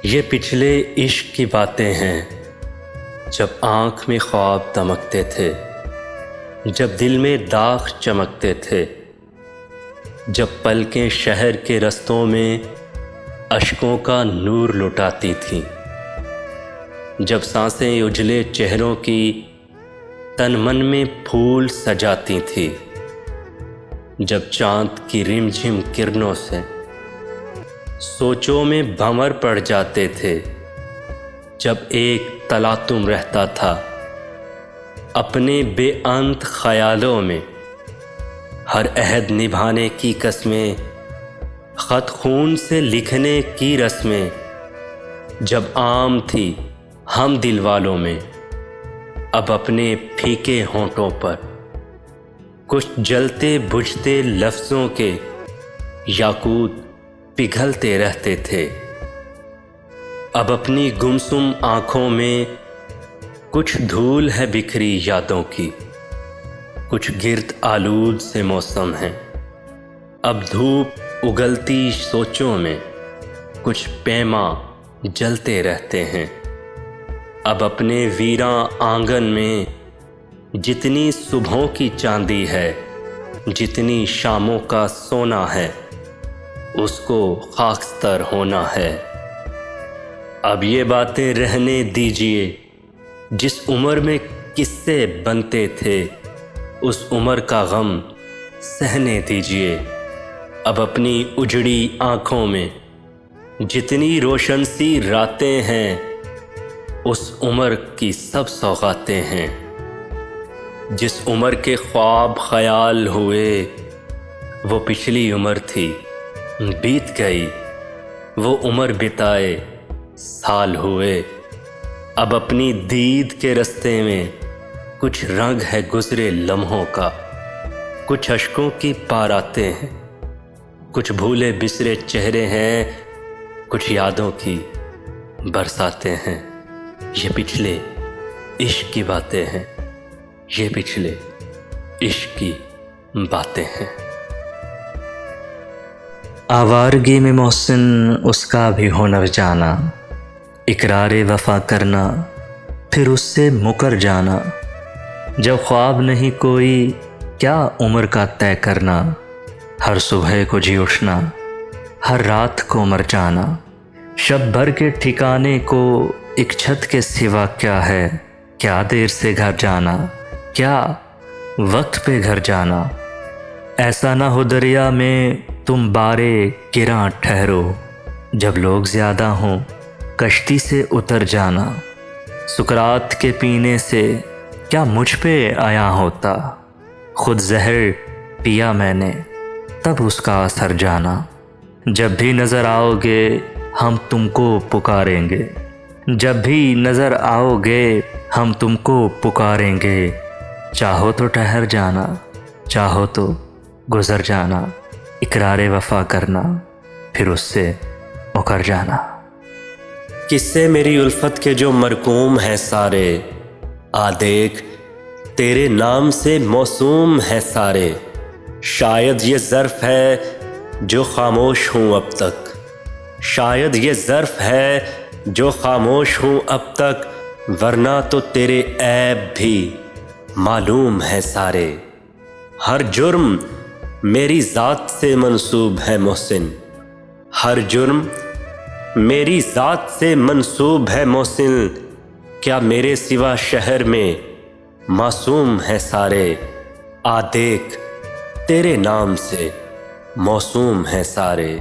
یہ پچھلے عشق کی باتیں ہیں، جب آنکھ میں خواب دمکتے تھے، جب دل میں داغ چمکتے تھے، جب پلکیں شہر کے رستوں میں اشکوں کا نور لٹاتی تھیں، جب سانسیں اجلے چہروں کی تن من میں پھول سجاتی تھی، جب چاند کی رم جھم کرنوں سے سوچوں میں بھنور پڑ جاتے تھے، جب ایک تلاطم رہتا تھا اپنے بے انت خیالوں میں، ہر عہد نبھانے کی قسمیں، خط خون سے لکھنے کی رسمیں، جب عام تھی ہم دل والوں میں، اب اپنے پھیکے ہونٹوں پر کچھ جلتے بجھتے لفظوں کے یاقوت پگھلتے رہتے تھے، اب اپنی گمسم آنکھوں میں کچھ دھول ہے بکھری یادوں کی، کچھ گرد آلود سے موسم ہیں، اب دھوپ اگلتی سوچوں میں کچھ پیماں جلتے رہتے ہیں، اب اپنے ویراں آنگن میں جتنی صبحوں کی چاندی ہے، جتنی شاموں کا سونا ہے، اس کو خاکستر ہونا ہے۔ اب یہ باتیں رہنے دیجئے، جس عمر میں قصے بنتے تھے اس عمر کا غم سہنے دیجئے، اب اپنی اجڑی آنکھوں میں جتنی روشن سی راتیں ہیں اس عمر کی سب سوغاتیں ہیں۔ جس عمر کے خواب خیال ہوئے وہ پچھلی عمر تھی، بیت گئی، وہ عمر بتائے سال ہوئے، اب اپنی دید کے رستے میں کچھ رنگ ہے گزرے لمحوں کا، کچھ اشکوں کی پاراتے ہیں، کچھ بھولے بسرے چہرے ہیں، کچھ یادوں کی برساتیں ہیں۔ یہ پچھلے عشق کی باتیں ہیں، یہ پچھلے عشق کی باتیں ہیں۔ آوارگی میں محسن اس کا بھی ہنر جانا، اقرار وفا کرنا پھر اس سے مکر جانا، جب خواب نہیں کوئی کیا عمر کا طے کرنا، ہر صبح کو جی اٹھنا، ہر رات کو مر جانا، شب بھر کے ٹھکانے کو ایک چھت کے سوا کیا ہے، کیا دیر سے گھر جانا، کیا وقت پہ گھر جانا، ایسا نہ ہو دریا میں تم بارے گراں ٹھہرو، جب لوگ زیادہ ہوں کشتی سے اتر جانا، سکرات کے پینے سے کیا مجھ پہ آیا ہوتا، خود زہر پیا میں نے تب اس کا اثر جانا، جب بھی نظر آؤ گے ہم تم کو پکاریں گے، جب بھی نظر آؤ گے ہم تم کو پکاریں گے، چاہو تو ٹھہر جانا، چاہو تو گزر جانا، اقرار وفا کرنا پھر اس سے مکر جانا۔ قصے میری الفت کے جو مرقوم ہیں سارے، آ دیکھ تیرے نام سے موسوم ہیں سارے، شاید یہ ظرف ہے جو خاموش ہوں اب تک، شاید یہ ظرف ہے جو خاموش ہوں اب تک، ورنہ تو تیرے عیب بھی معلوم ہیں سارے، ہر جرم میری ذات سے منسوب ہے محسن، ہر جرم میری ذات سے منسوب ہے محسن، کیا میرے سوا شہر میں معصوم ہے سارے، آ دیکھ تیرے نام سے موسوم ہے سارے۔